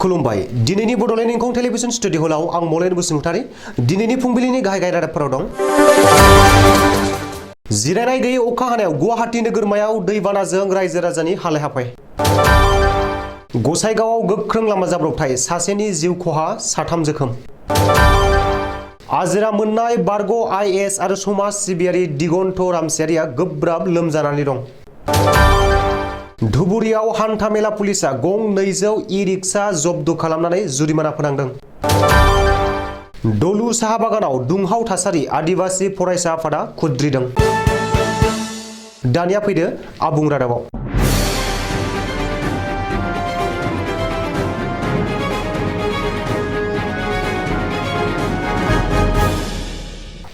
खुलुमबाय दिनैनि Bodoland इंखं television studio हलाव आं मलेन बसुमतारी दिनैनि फुंबिलिनि गाहाय रादाबफोराव दं। जिरायनाय गैयै अखा हानायाव गुवाहाटी नोगोरमायाव दैबानाजों रायजो राजानि हालाय हाफाय। गसाइगावआव गोख्रों लामा जाब्रबथाय सासेनि जिउ खहा साथाम जोखोम। आजिरा मोननाय बारग' आइएस आरो समाज सिबियारि दिगन्त रामसियारिया गोब्राब लोमजानानै दं। धुबुरियाव हान्थामेला पुलिसा गं 200 इ-रिक्सा जब्द खालामनानै जुरिमाना फोनांदों। दलु साहा बागानाव दुंहाव थासारि आदिबासि फरायसा आफादा खुद्रिदों। दानिया फैदो आबुं रादाबाव।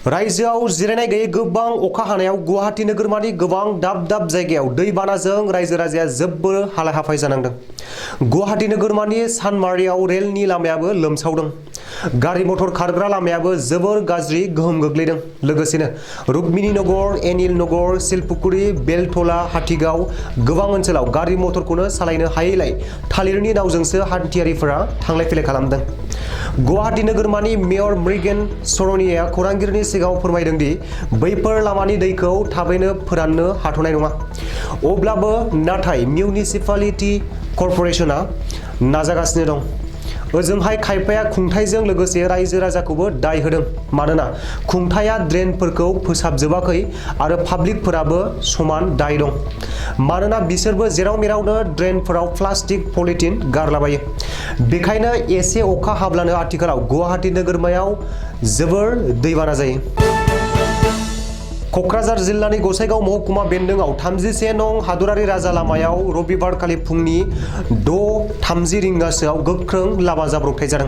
रायजोआव जिरायनाय गैयै गोबां अखा हानायाव गुवाहाटी नोगोरमानि गोबां दाब दाब जायगायाव दैबानाजों रायजो राजाया जोबोर हालाय हाफाय जानांदों। गुवाहाटी नोगोरमानि सानमारियाव रेलनि लामायाबो लोमसावदों। गारि मटर खारग्रा लामायाबो जोबोर गाज्रि गोहोम गोग्लैदों। लोगोसेनो रुक्मिणी नगर, एनिल नगर, सिलपुकुरि, बेलथला, हाथिगाव गोबां ओनसोलाव गारि मटरखौनो सालायनो हायैलाय थालिरनि नावजोंसो हान्थियारिफोरा थांलाय फैलाय खालामदों। गुवाहाटी नोगोरमानि मेयर मृगेन सरनिया खौरांगिरिनि सिगाङाव फोरमायदों दि बैफोर लामानि दैखौ थाबैनो फोराननो हाथ'नाय नङा। अब्लाबो नाथाय मिउनिसिपालिटि कर्परेसना नाजागासिनो दं। ओजोंहाय खायफाया खुंथायजों लोगोसे रायजो राजाखौबो दाय होदों। मानोना खुंथाया ड्रेनफोरखौ फोसाबजोबाखै आरो पाब्लिकफोराबो समान दाय दं। मानोना बिसोरबो जेराव मेरावनो ड्रेनफोराव प्लास्टिक पलिटिन गारलाबायो। बेखायनो एसे अखा हाब्लानो आथिखालाव गुवाहाटी नोगोरमायाव जोबोर दैबाना जायो। क'क्राझार जिल्लानि गसाइगाव महकुमा बेन्दोंआव 31 नं हादरारि राजा लामायाव रबिबारखालि फुंनि 6:30 रिंगासोआव गोख्रों लामा जाब्रबथाय जादों।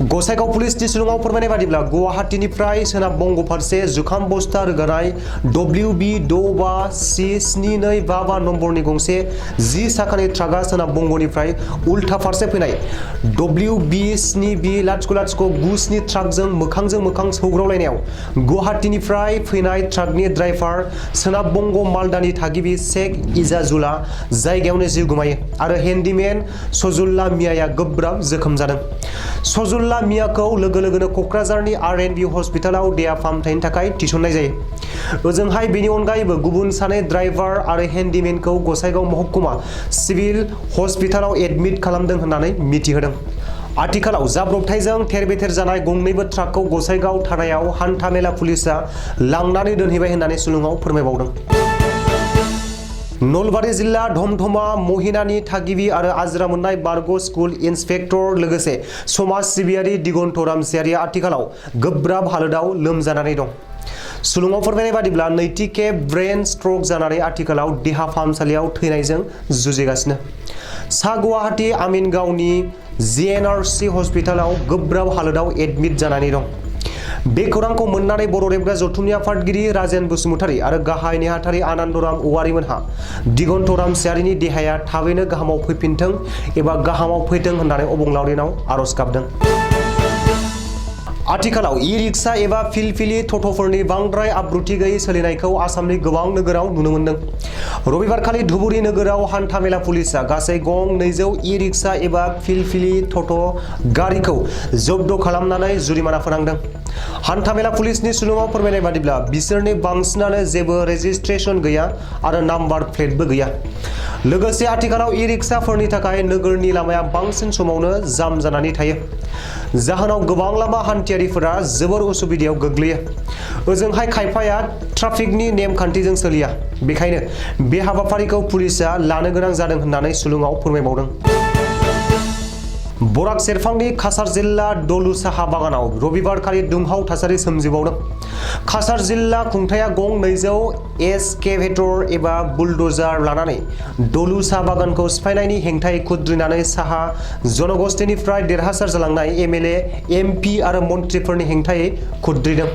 गसाइगाव पुलिसनि सुलुङाव फोरमायनाय बादिब्ला गुवाहाटीनिफ्राय सोनाब बंग फारसे जुखाम बस्ता रोगानाय WB 65C7255 नम्बरनि गंसे 10 साखानि ट्राकआ सोनाब बंगनिफ्राय उल्था फारसे फैनाय WB 72B-009 ट्राकजों मोखांजों मोखां सौग्रावलायनायाव गुवाहाटीनिफ्राय फैनाय ट्राकनि ड्राइभार सोनाब बंग मालदानि थागिबि शेख इजाजुला जायगायावनो जिउ गोमायो आरो हेन्डीमेन सजुल्ला मियाया गोब्राब जोखोम जादों। सजुल्ला मियाखौ लोगो लोगोनो क'क्राझारनि R&B हस्पिटालाव देहा फाहामथायनि थाखाय थिसननाय जायो। ओजोंहाय बेनि अनगायैबो गुबुन सानै ड्राइभार आरो हेन्डीमेनखौ गसाइगाव महकुमा सिभिल हस्पिटालाव एडमिट खालामदों होननानै मिथिहोदों। आथिखालाव जाब्रबथायजों थेर-बेथेर जानाय गंनैबो ट्राकखौ गसाइगाव थानायाव हान्थामेला पुलिसा लांनानै दोनहैबाय होननानै सुलुङाव फोरमायबावदों। नलबारि जिल्ला धमधमा महिनानि थागिबि आरो आजिरा मोननाय बारग' स्कुल इन्सपेक्टर लोगोसे समाज सिबियारि दिगन्त रामसियारिया आथिखालाव गोब्राब हालोदाव लोमजानानै दं। सुलुङाव फोरमायनाय बादिब्ला नैथि खेब ब्रेन स्ट्रक जानानै आथिखालाव देहा फाहामसालियाव थैनायजों जुजिगासिनो। सा गुवाहाटी आमिनगावनि GNRC हस्पिटालाव गोब्राब हालोदाव एडमिट जानानै दं। बे खौरांखौ मोननानै बर' रेबग्रा जथुमनि आफादगिरि राजेन बसुमतारी आरो गाहाय नेहाथारि आनन्दराम औवारिमोनहा दिगन्त रामसियारिनि देहाया थाबैनो गाहामाव फैफिनथों एबा गाहामाव फैथों होननानै अबंलावरिनाव आर'ज गाबदों। आथिखालाव इ-रिक्सा एबा फिलफिलि ट'ट'फोरनि बांद्राय आब्रुथि गैयै सोलिनायखौ आसामनि गोबां नोगोराव नुनो मोन्दों। रबिबारखालि धुबुरी नोगोराव हान्थामेला पुलिसा गासै गं 200 इ-रिक्सा एबा फिलफिलि ट'ट' गारिखौ जब्द खालामनानै जुरिमाना फोनांदों। हान्थामेला पुलिसनि सुलुङाव फोरमायनाय बादिब्ला बिसोरनि बांसिनानो जेबो रेजिस्ट्रेशन गैया आरो नाम्बार प्लेटबो गैया। लोगोसे आथिखालाव इ-रिक्साफोरनि थाखाय नोगोरनि लामाया बांसिन समावनो जाम जानानै थायो। जाहोनाव गोबां लामा हान्थियारिफोरा जोबोर उसुबिदायाव गोग्लैयो। ओजोंहाय खायफाया ट्राफिकनि नेमखान्थिजों सोलिया। बेखायनो बे हाबाफारिखौ पुलिसा लानो गोनां जादों होननानै सुलुङाव फोरमायबावदों। बराक सेरफांनि काछार जिल्ला दलु साहा बागानाव रबिबारखालि दुंहाव थासारि सोमजिबावदों। काछार जिल्ला खुंथाया गं 200 एस्केभेटर एबा बुलडजार लानानै दलु साहा बागानखौ सिफायनायनि हेंथायै खुद्रिनानै साहा जनगोष्ठीनिफ्राय देरहासार जालांनाय MLA, MP आरो मन्थ्रिफोरनि हेंथायै खुद्रिदों।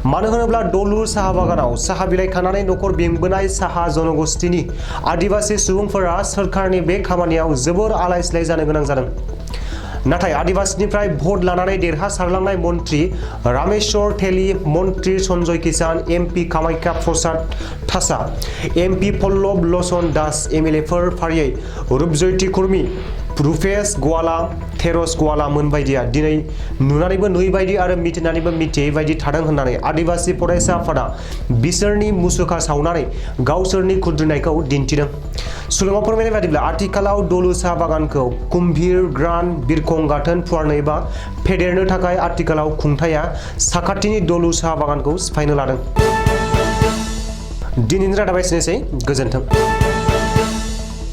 मानो होनोब्ला दलु साहा बागानाव साहा बिलाइ खानानै न'खर बेंबोनाय साहा जनगोष्ठीनि आदिबासि सुबुंफोरा सोरखारनि बे खामानियाव जोबोर आलाय-सिलाय जानो गोनां जादों। नाथाय आदिबासिनिफ्राय भट लानानै देरहासारलांनाय मन्थ्रि रामेश्वर तेली, मन्थ्रि सन्जय किसान, MP Kamakhya Prasad थासा, MP Pallav Lochan Das, MLA फोर फारियै रूपज्योति खुर्मी, रुपेश गवाला, थेरस गवाला मोनबायदिया दिनै नुनानैबो नुयै बायदि आरो मिथिनानैबो मिथियै बायदि थादों होननानै आदिबासि फरायसा आफादा बिसोरनि मुसुखा सावनानै गावसोरनि खुद्रिनायखौ दिन्थिदों। सुलुङाव फोरमायनाय बादिब्ला आथिखालाव दलु साहा बागानखौ कुम्भीर ग्रान्ड बिरखं गाथोन फुवारनो एबा फेदेरनो थाखाय आथिखालाव खुंथाया साखाथिनि दलु साहा बागानखौ सिफायनो लादों। दिनैनि रादाबा एसेनोसै, गोजोन्थों।